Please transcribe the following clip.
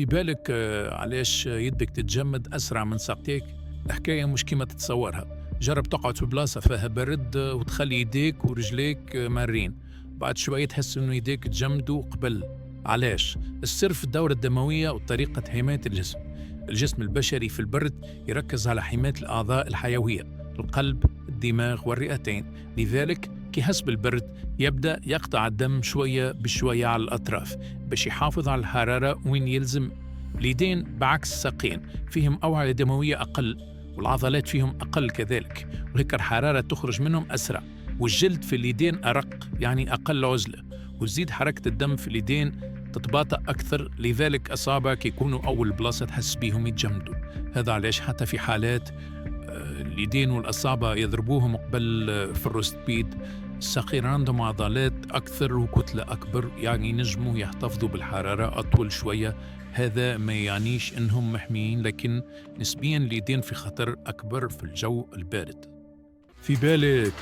في بالك علاش يدك تتجمد أسرع من ساقيك؟ الحكاية مش كيما تتصورها. جرب تقعد في بلاصة فيها برد وتخلي يديك ورجليك مارين. بعد شوية تحس إنه يديك تجمدوا قبل. علاش؟ السر في الدورة الدموية وطريقة حماية الجسم. الجسم البشري في البرد يركز على حماية الأعضاء الحيوية، القلب، الدماغ والرئتين. لذلك كي يحس بالبرد يبدأ يقطع الدم شوية بشوية على الأطراف باش يحافظ على الحرارة وين يلزم. اليدين بعكس الساقين فيهم أوعية دموية أقل، والعضلات فيهم أقل كذلك، وهيك الحرارة تخرج منهم أسرع. والجلد في اليدين أرق، يعني أقل عزلة، وتزيد حركة الدم في اليدين تتباطأ أكثر. لذلك أصابعك يكونوا أول بلاصة تحس بيهم يتجمدوا. هذا علاش حتى في حالات اليدين والأصابع يضربوهم قبل في الروستبيد، الساقين عندهم عضلات أكثر وكتلة أكبر، يعني نجموا يحتفظوا بالحرارة أطول شوية. هذا ما يعنيش إنهم محميين، لكن نسبياً اليدين في خطر أكبر في الجو البارد. في بالك